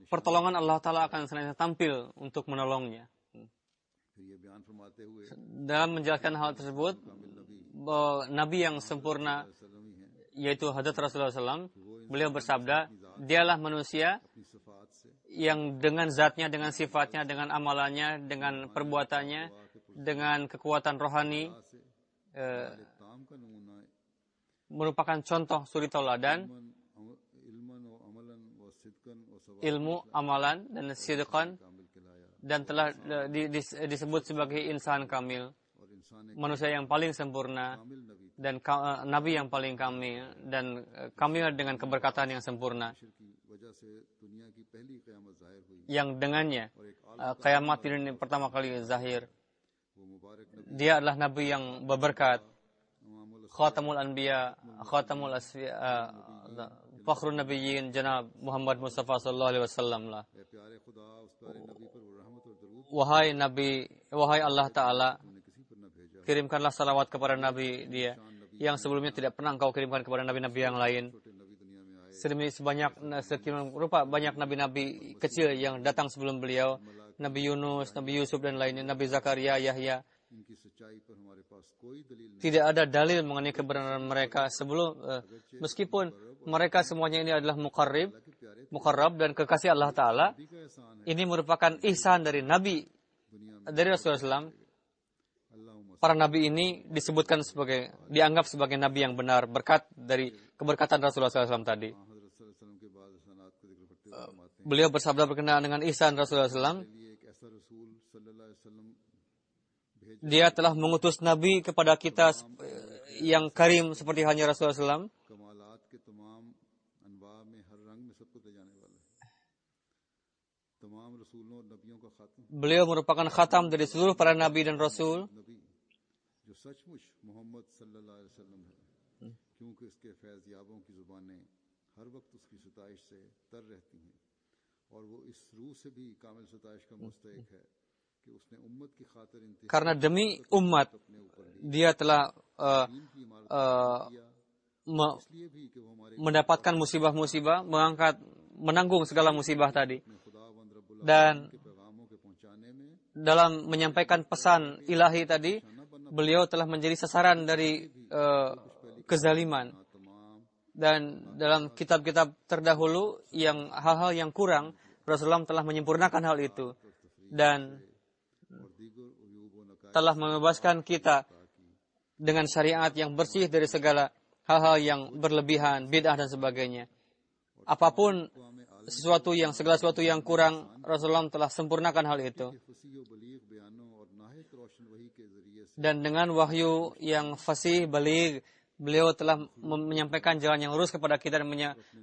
pertolongan Allah Ta'ala akan senantiasa tampil untuk menolongnya. फिर ये बयान फरमाते हुए Dalam menjelaskan hal tersebut, कामिल नबी Nabi yang sempurna, वसल्लम ही हैं yaitu Hazrat Rasulullah SAW, beliau bersabda, dialah manusia अपनी सिफात से yang dengan zatnya, dengan sifatnya, dengan amalannya, dengan perbuatannya, dengan kekuatan rohani, ताम का नमूना merupakan contoh suri tauladan, इल्मन व अमलन व सिद्कन व सवाब ilmu, amalan, dan sidqan, कामिल कहलाया dan telah disebut sebagai insan kamil, और इंसान manusia yang paling sempurna, कामिल नबी dan nabi yang paling kamil, dan kamil dengan keberkatan yang sempurna, की वजह से दुनिया की पहली क़यामत ज़ाहिर हुई yang dengannya और एक आला kiamat ini pertama kali zahir. वो मुबारक नबी Dia adalah nabi yang berberkat, इमामुल Khatamul Anbiya, Khatamul Asfiya, Fakhrun Nabiyyin, Janab Muhammad Mustafa sallallahu alaihi wasallam lah. ए प्यारे खुदा उस प्यारे नबी पर वो रहमत और दरूद Wahai Nabi, wahai Allah Ta'ala, उन्हें किसी पर न भेजा kirimkanlah salawat kepada Nabi dia, yang sebelumnya tidak pernah engkau kirimkan kepada nabi-nabi yang lain. छोटे नबी दुनिया में आए Sekian rupa banyak nabi-nabi kecil yang datang sebelum beliau, Nabi Yunus, Nabi Yusuf dan lainnya, Nabi Zakaria, Yahya. इनकी सच्चाई पर हमारे पास कोई दलील नहीं Tidak ada dalil mengenai kebenaran mereka sebelum, meskipun mereka semuanya ini adalah muqarrab dan kekasih Allah Ta'ala. नबी का एहसान है Ini merupakan ihsan dari Nabi, dari Rasulullah SAW. अल्लाहुम्मा Para nabi ini dianggap sebagai nabi yang benar, berkat dari keberkatan Rasulullah SAW tadi. हज़रत सल्लल्लाहु अलैहि वसल्लम के बाद सनात का जिक्र करते हुए फरमाते हैं Beliau bersabda berkenaan dengan ihsan Rasulullah SAW. लिए एक ऐसा रसूल सल्लल्लाहु अलैहि वसल्लम भेज Dia telah mengutus nabi kepada kita yang karim seperti hanya Rasulullah SAW. कमालात के तमाम अनवा में हर रंग में सबको दे जाने वाला है तमाम रसूलों और नबियों का खात्म Beliau merupakan khatam dari seluruh para nabi dan rasul, नबी जो सचमुच मोहम्मद सल्लल्लाहु अलैहि वसल्लम है क्योंकि इसके फैज़ याबों की ज़ुबानें हर वक्त उसकी सताइश से तर रहती हैं और वो इस रूह से भी कामिल सताइश का मुस्तहिक है कि उसने उम्मत की खातिर इंतहा karena demi umat अपने ऊपर ली dia telah दीन की इमारत किया इसलिए भी कि वो हमारे mendapatkan musibah-musibah, menanggung segala musibah tadi. खुदावंद रब्बुल Dan आलमीन के पैगामों के पहुंचाने में dalam menyampaikan pesan ilahi tadi, beliau telah menjadi sasaran dari kezaliman. तमाम Dan dalam kitab-kitab terdahulu yang hal-hal yang kurang, Rasulullah telah menyempurnakan hal itu dan और दीगर उयूब व नकाइस telah membebaskan kita dengan syariat yang bersih dari segala hal-hal yang berlebihan, bid'ah dan sebagainya. apapun segala sesuatu yang kurang, Rasulullah telah sempurnakan hal itu. Dan dengan wahyu yang fasih, baligh, beliau telah menyampaikan jalan yang lurus kepada kita dan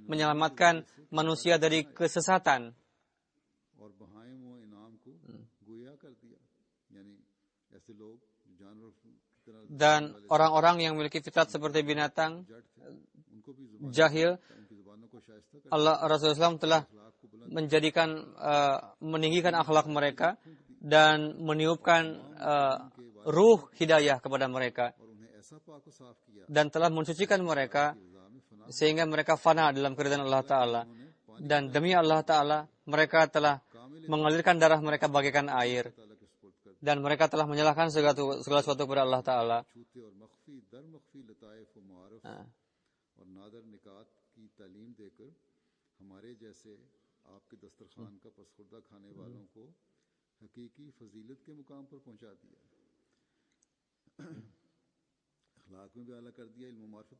menyelamatkan manusia dari kesesatan. Dan orang-orang yang memiliki fitrat seperti binatang, jahil, Rasulullah SAW telah meninggikan akhlak mereka dan meniupkan ruh hidayah kepada mereka dan telah mensucikan mereka sehingga mereka fana dalam keridhaan Allah Ta'ala. Dan demi Allah Ta'ala mereka telah mengalirkan darah mereka bagaikan air dan mereka telah menyalahkan segala sesuatu kepada Allah Ta'ala.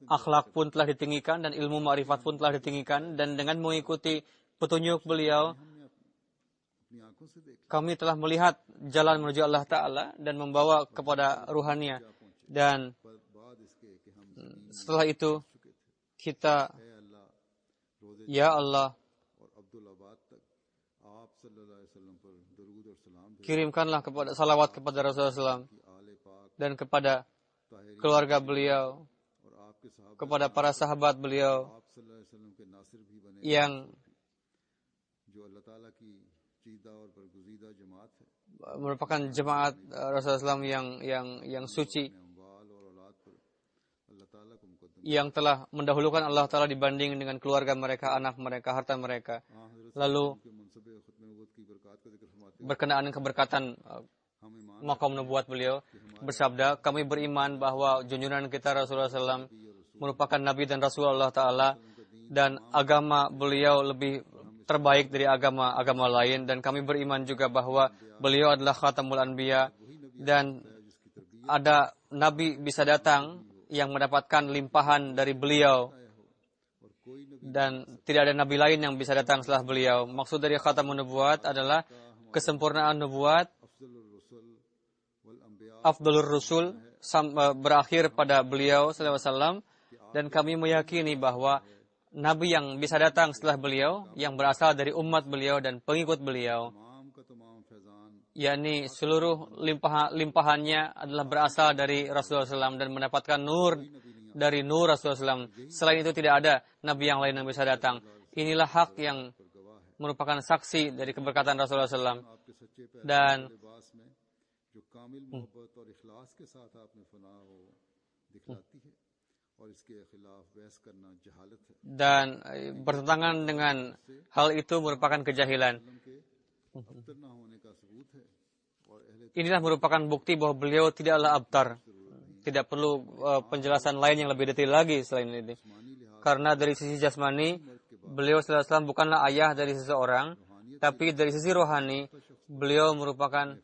Akhlak pun telah ditinggikan dan ilmu ma'rifat pun telah ditinggikan, dan dengan mengikuti petunjuk beliau kami telah melihat jalan menuju Allah Ta'ala dan membawa kepada ruhaniyah. Dan setelah itu kita, ya Allah, kirimkanlah salawat kepada Rasulullah SAW dan kepada keluarga beliau, kepada para sahabat beliau yang merupakan jemaat Rasulullah SAW yang suci, yang telah mendahulukan Allah Ta'ala dibanding dengan keluarga mereka, anak mereka, harta mereka. Lalu berkenaan dengan keberkatan maqam nubuat beliau bersabda, kami beriman bahwa junjungan kita Rasulullah SAW merupakan Nabi dan Rasulullah Ta'ala, dan agama beliau lebih terbaik dari agama lain, dan kami beriman juga bahwa beliau adalah khatamul anbiya, dan ada Nabi bisa datang yang mendapatkan limpahan dari beliau, dan tidak ada Nabi lain yang bisa datang setelah beliau. Maksud dari khatamun nubuat adalah kesempurnaan nubuat, afdalur rusul, berakhir pada beliau SAW, dan kami meyakini bahwa Nabi yang bisa datang setelah beliau, yang berasal dari umat beliau dan pengikut beliau, yakni seluruh limpahannya adalah berasal dari Rasulullah SAW dan mendapatkan nur dari nur Rasulullah SAW. Selain itu tidak ada Nabi yang lain yang bisa datang. Inilah hak yang merupakan saksi dari keberkatan Rasulullah SAW. Dan bertentangan dengan hal itu merupakan kejahilan. Inilah merupakan bukti bahwa beliau tidaklah abtar. Tidak perlu penjelasan lain yang lebih detail lagi selain ini. Karena dari sisi jasmani, beliau SAW bukanlah ayah dari seseorang, tapi dari sisi rohani, beliau merupakan,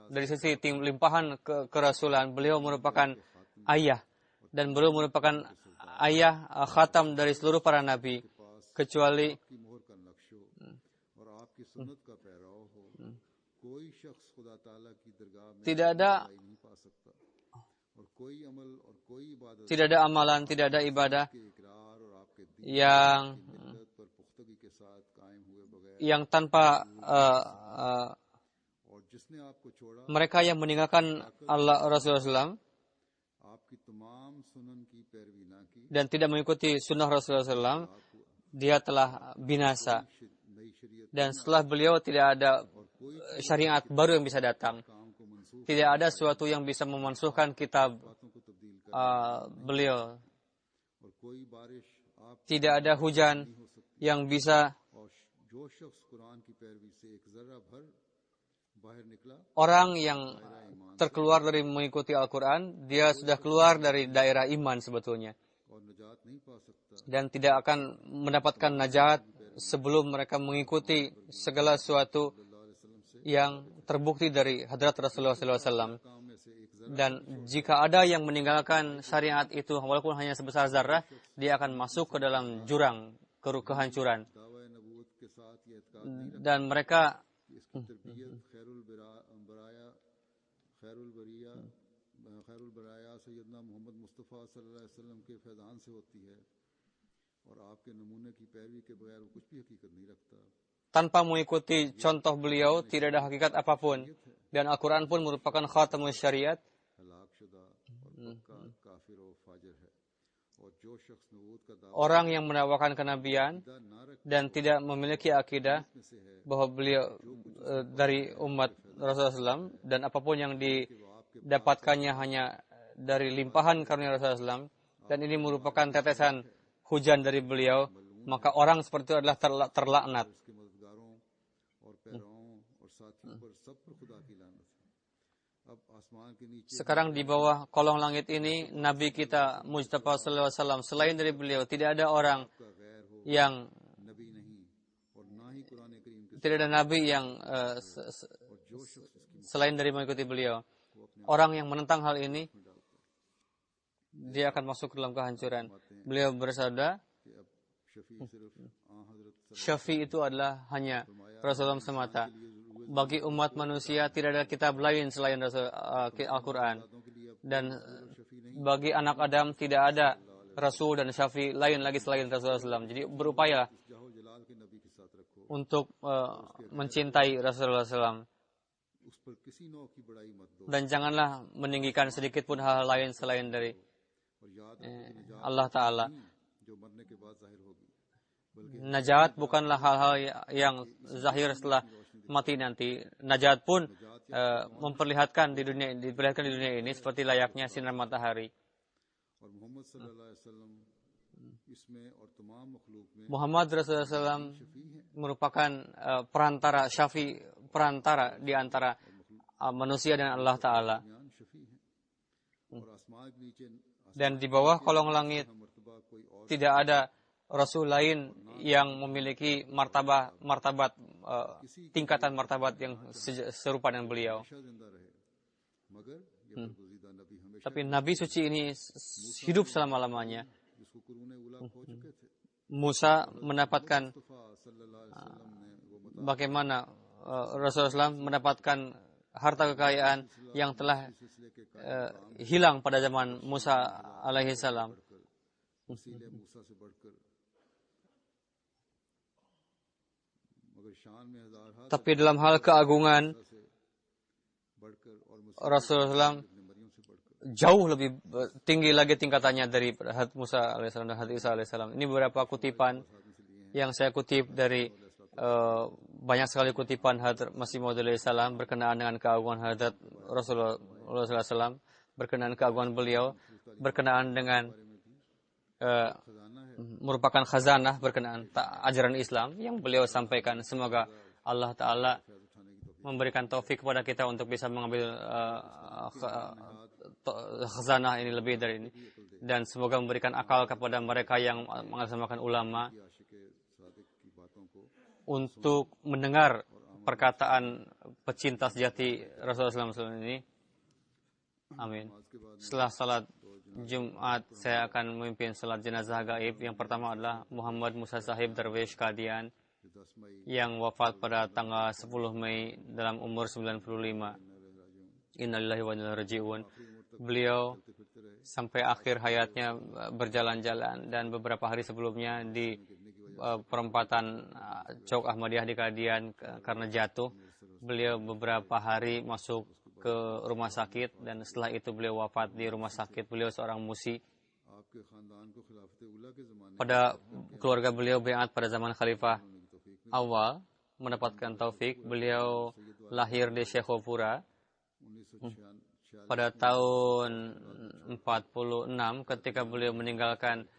dari sisi limpahan kerasulan, beliau merupakan ayah. Dan beliau merupakan ayah khatam dari seluruh para nabi, kecuali tidak ada amalan, tidak ada ibadah yang tanpa mereka yang meninggalkan Allah Rasulullah SAW dan tidak mengikuti sunnah Rasulullah SAW, dia telah binasa. Dan setelah beliau tidak ada syariat baru yang bisa datang. Tidak ada sesuatu yang bisa memansuhkan kitab beliau. Tidak ada hujan yang bisa. Orang yang terkeluar dari mengikuti Al-Quran, dia sudah keluar dari daerah iman sebetulnya. Dan tidak akan mendapatkan najat sebelum mereka mengikuti segala sesuatu yang terbukti dari hadrat Rasulullah SAW. Dan jika ada yang meninggalkan syariat itu, walaupun hanya sebesar zarrah, dia akan masuk ke dalam jurang kehancuran. दावा नबूवत के साथ ये एतकाद नहीं रखता Dan mereka कि इसकी तरबियत खैरुल बराया सैयदना मोहम्मद मुस्तफ़ा सल्लल्लाहु अलैहि वसल्लम के फैज़ान से होती है और आपके नमूने की पैरवी के बगैर वो कुछ भी हकीकत नहीं रखता। tanpa mengikuti contoh beliau tidak ada hakikat apapun, dan Al-Quran pun merupakan khatamus syariat. हलाक शुदा और पक्का काफिर और फाजिर है और जो शख्स नबूवत का दावा Orang yang mendakwakan kenabian ना रखता dan tidak memiliki akidah में से है bahwa beliau dari umat Rasulullah SAW, dan apapun yang didapatkannya hanya dari limpahan karunia Rasulullah SAW, dan ini merupakan tetesan hujan dari beliau, maka orang seperti itu adalah terlaknat. उसके मददगारों और पैरों और साथियों पर सब पर खुदा की लानत है। अब आसमान के नीचे Sekarang di bawah kolong langit ini, Nabi kita Mustafa sallallahu alaihi wasallam, selain dari beliau tidak ada orang का गैर हो yang नबी नहीं और ना ही कुरान करीम के tidak ada nabi yang और जो शख्स इसकी selain dari mengikuti beliau. Orang yang menentang hal ini, dia akan masuk ke dalam kehancuran. Beliau bersabda, कि अब शफी सिर्फ हजरत Syafi itu adalah hanya Rasulullah semata. Bagi umat manusia tidak ada kitab lain selain Al-Quran. Dan bagi anak Adam tidak ada Rasul dan Syafi lain lagi selain Rasulullah SAW. Jadi berupaya जाहो जलाल के नबी के साथ रखो untuk mencintai Rasulullah SAW. उस पर किसी नौ की बड़ाई मत दो Dan janganlah meninggikan sedikit pun hal lain selain dari और याद रखो कि Allah Ta'ala. जो मरने के बाद जाहिर होगी बल्कि Najat bukanlah hal-hal yang zahir setelah mati nanti. Najat pun diperlihatkan di dunia ini seperti layaknya sinar matahari. और मोहम्मद सल्लल्लाहु अलैहि वसल्लम इसमें और तमाम मखलूक में Muhammad Rasulullah SAW merupakan perantara di antara manusia dan Allah Ta'ala. दरमियान शफी है और आसमान के नीचे Dan di bawah kolong langit मर्तबा कोई और tidak ada Rasul lain yang memiliki martabat tingkatan martabat yang serupa dengan beliau. हमेशा जिंदा रहे मगर ये बरगुज़ीदा नबी हमेशा Tapi Nabi suci ini hidup selama-lamanya. जिसको कुरूने उला खो चुके थे Musa mendapatkan मुस्तफ़ा सल्लल्लाहु अलैहि वसल्लम ने वो मता bagaimana Rasulullah SAW mendapatkan harta kekayaan yang telah सिलसिले के hilang pada zaman Musa alaihi salam. वसीले मूसा से बढ़कर मगर शान में हजार हाथ Tapi dalam hal keagungan, से बढ़कर और Rasulullah SAW अपने मरियम से बढ़कर jauh lebih tinggi lagi tingkatannya dari Hadrat Musa alaihissalam dan Hadrat Isa alaihissalam. Ini beberapa kutipan yang saya kutip dari banyak sekali kutipan Hadrat Masih Maud alaihissalam berkenaan dengan keagungan Hadrat Rasulullah SAW, berkenaan keagungan beliau, berkenaan dengan merupakan khazanah berkenaan ajaran Islam yang beliau sampaikan. Semoga Allah Ta'ala memberikan taufik kepada kita untuk bisa mengambil khazanah ini lebih dari ini, dan semoga memberikan akal kepada mereka yang mengatasnamakan ulama untuk mendengar perkataan pecinta sejati Rasulullah SAW ini. Amin. Setelah salat Jumat, saya akan memimpin salat jenazah gaib. Yang pertama adalah Muhammad Musa Sahib Darwish Qadian yang wafat pada tanggal 10 Mei dalam umur 95. Innalillahi wa inna ilaihi raji'un. Beliau sampai akhir hayatnya berjalan-jalan, dan beberapa hari sebelumnya di perempatan Cok Ahmadiyah di Qadian karena jatuh. Beliau beberapa hari masuk ke rumah sakit, dan setelah itu beliau wafat di rumah sakit. Beliau seorang musi. Pada keluarga beliau baiat pada zaman Khalifah awal mendapatkan taufik. Beliau lahir di Sheikhopura pada tahun 46 ketika beliau meninggalkan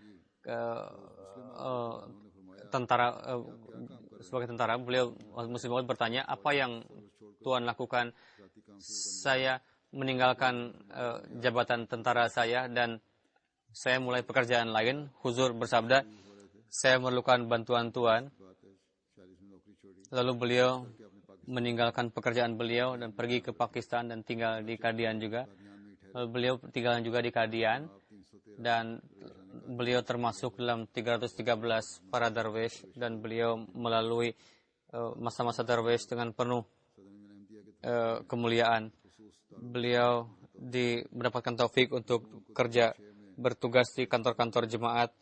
sebagai tentara. Beliau Muslim Maud bertanya, apa yang Tuhan lakukan? Saya meninggalkan jabatan tentara saya dan saya mulai pekerjaan lain. Huzur bersabda, saya memerlukan bantuan Tuhan. Lalu beliau meninggalkan pekerjaan beliau dan pergi ke Pakistan dan tinggal di Qadian juga. Lalu beliau tinggal juga di Qadian, dan beliau termasuk dalam 313 para darwish dan beliau melalui masa-masa darwish dengan penuh kemuliaan. Beliau mendapatkan taufik untuk kerja bertugas di kantor-kantor jemaat.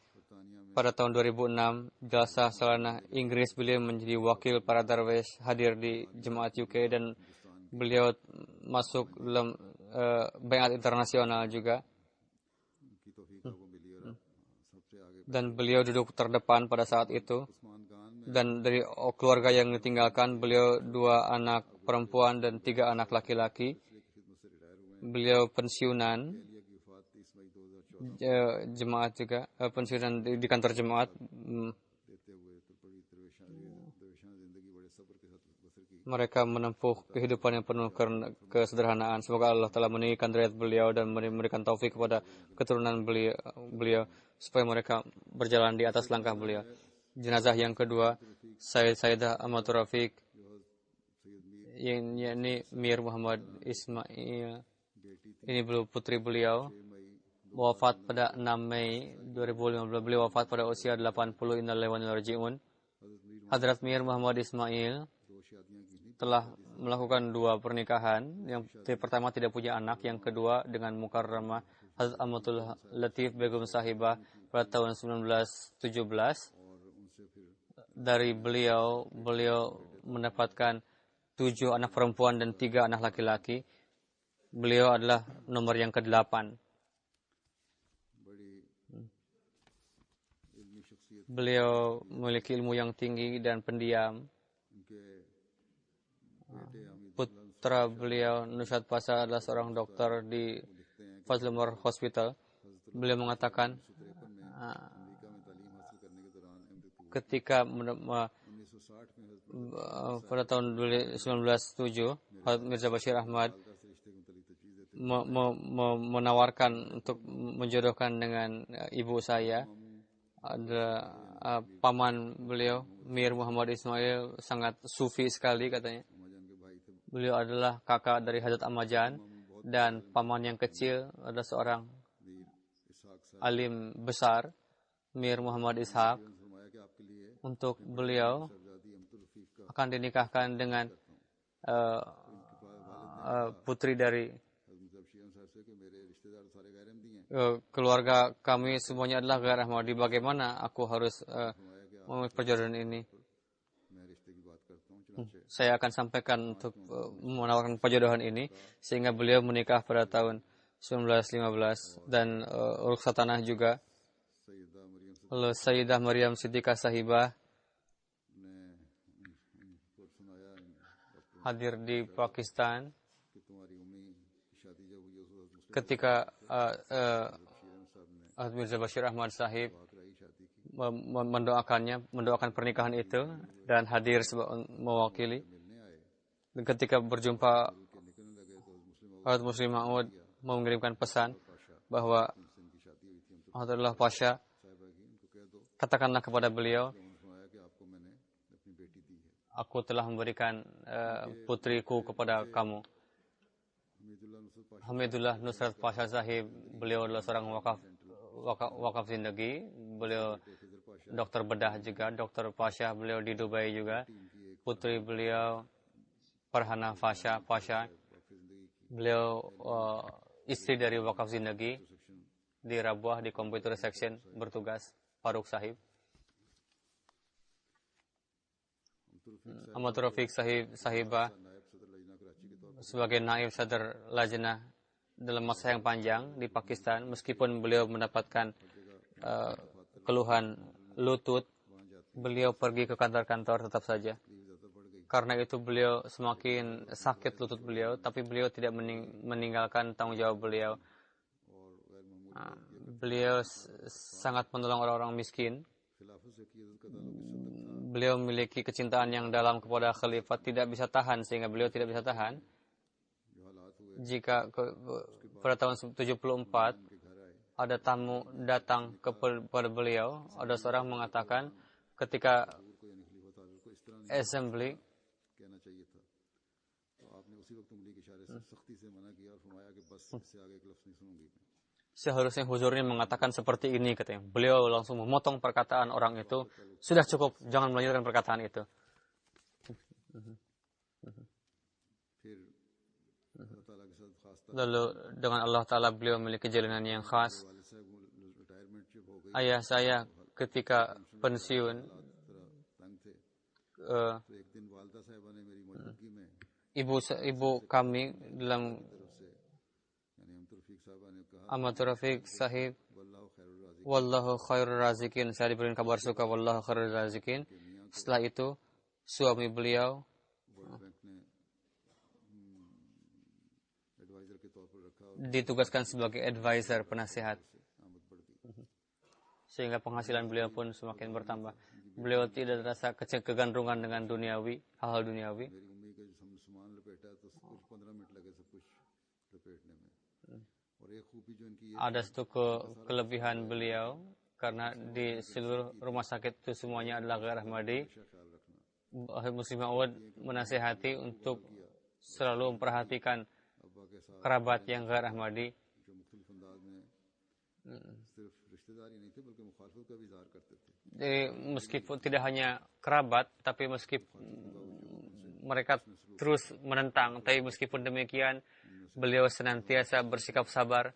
Pada tahun 2006, Jalsah Salanah Inggris, beliau menjadi wakil para darwish hadir di jemaat UK dan beliau masuk dalam Bai'at internasional juga. Dan beliau duduk terdepan pada saat itu. Dan dari keluarga yang ditinggalkan, beliau 2 anak perempuan dan 3 anak laki-laki. Beliau pensiunan jemaat juga, pensiunan di kantor jemaat. Mereka menempuh kehidupan yang penuh kesederhanaan. Semoga Allah Ta'ala meninggikan derajat beliau dan memberikan taufik kepada keturunan beliau supaya mereka berjalan di atas langkah beliau. Jenazah yang kedua, Sayyidah Amatul Rafiq, yakni Mir Muhammad Ismail. Ini putri beliau, wafat pada 6 Mei 2015. Beliau wafat pada usia 80. Innalillahi wa inna ilaihi raji'un. Hadrat Mir Muhammad Ismail telah melakukan 2 pernikahan. Yang pertama tidak punya anak, yang kedua dengan mukarramah Hazrat Amatul Latif Begum Sahibah pada tahun 1917. Dari beliau mendapatkan 7 anak perempuan dan 3 anak laki-laki. Beliau adalah nomor yang ke-8. Beliau memiliki ilmu yang tinggi dan pendiam. Putra beliau, Nusrat Pasha, adalah seorang dokter di Fazl Umar Hospital. Beliau mengatakan ketika pada tahun 1907, Mirza Bashir Ahmad menawarkan untuk menjodohkan dengan ibu saya. Ada paman beliau, Mir Muhammad Ismail, sangat sufi sekali katanya. Beliau adalah kakak dari Hazrat Amajan dan paman yang kecil adalah seorang alim besar, Mir Muhammad Ishaq. Untuk beliau akan dinikahkan dengan putri dari keluarga kami, semuanya adalah ghair Ahmadi. Bagaimana aku harus perjodohan ini? Saya akan sampaikan untuk menawarkan perjodohan ini sehingga beliau menikah pada tahun 1915 dan Rukhsatanah juga. Lalu Sayyidah Maryam Siddiqah Sahibah hadir di Pakistan ketika Mirza Bashir Ahmad Sahib mendoakan pernikahan itu dan hadir mewakili. Dan ketika berjumpa, Hazrat Muslim Maud mengirimkan pesan bahwa Hadratullah Pasha, katakanlah kepada beliau, aku telah memberikan putriku kepada kamu. Hamidullah Nusrat Pasha Sahib, beliau adalah seorang wakaf zindagi. Beliau dokter bedah juga, dokter Pasha, beliau di Dubai juga. Putri beliau Farhana Pasha, beliau istri dari wakaf zindagi di Rabuah di computer section bertugas. Faruk Sahib, Amatul Rafiq Sahibah sebagai naib sadar lajnah dalam masa yang panjang di Pakistan, meskipun beliau mendapatkan keluhan lutut, beliau pergi ke kantor-kantor tetap saja. Karena itu beliau semakin sakit lutut beliau, tapi beliau tidak meninggalkan tanggung jawab beliau. Beliau sangat menolong orang-orang miskin. Beliau memiliki kecintaan yang dalam kepada khalifat, tidak bisa tahan sehingga beliau tidak bisa tahan. Jika pada tahun 74 ada tamu datang kepada beliau, ada seorang mengatakan ketika assembly, seharusnya huzurnya mengatakan seperti ini, katanya. Beliau langsung memotong perkataan orang itu. Sudah cukup, jangan melanjutkan perkataan itu. Lalu dengan Allah Ta'ala beliau memiliki jalinan yang khas. Ayah saya ketika pensiun, ibu kami dalam Ahmad Rafiq Sahib, wallahu khairur razikin, saya diberikan kabar suka wallahu khairur razikin. Setelah itu suami beliau ditugaskan sebagai advisor, penasihat, sehingga penghasilan beliau pun semakin bertambah. Beliau tidak terasa kegandrungan dengan duniawi, hal-hal duniawi. Ada satu kelebihan beliau, karena di seluruh rumah sakit itu semuanya adalah Ghair Ahmadi. Muslim Maud menasihati untuk selalu memperhatikan kerabat yang Ghair Ahmadi. Jadi meskipun tidak hanya kerabat, tapi meskipun mereka terus menentang, tapi meskipun demikian beliau senantiasa bersikap sabar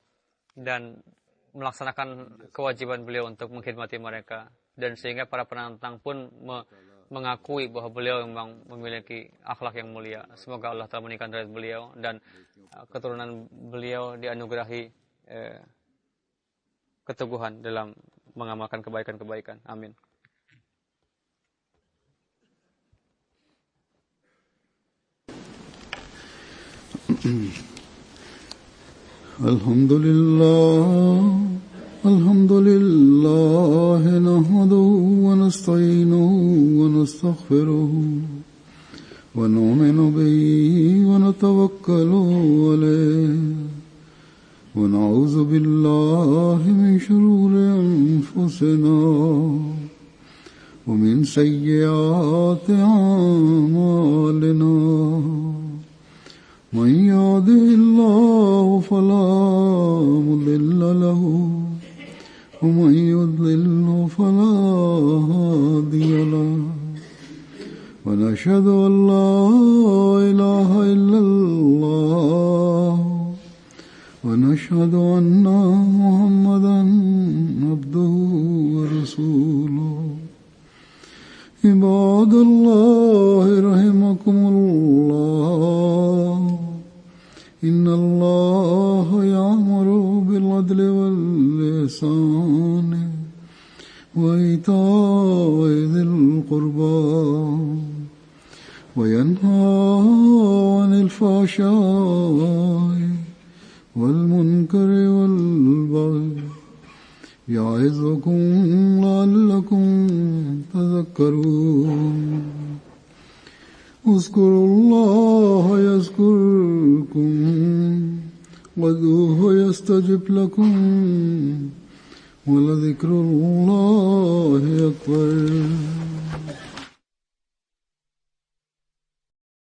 dan melaksanakan kewajiban beliau untuk mengkhidmati mereka. Dan sehingga para penantang pun mengakui bahwa beliau memang memiliki akhlak yang mulia. Semoga Allah Ta'ala meningkatkan derajat beliau dan keturunan beliau dianugerahi keteguhan dalam mengamalkan kebaikan-kebaikan. Amin. Alhamdulillah nahmaduhu wa nasta'inuhu wa nastaghfiruhu wa nu'minu bihi wa natawakkalu alayhi wa na'udzu billahi min shururi anfusina wa min sayyiati a'malina. من يهده الله فلا مضل له ومن يضلل فلا هادي له ونشهد أن لا إله إلا الله ونشهد أن محمدا عبده ورسوله. عباد الله رحمكم الله إن الله يأمر بالعدل والإحسان وإيتاء ذي القربى وينهى عن الفحشاء والمنكر والبغي يعظكم لعلكم تذكرون. اذكروا الله يذكركم وادعوه يستجب لكم ولذكر الله أكبر.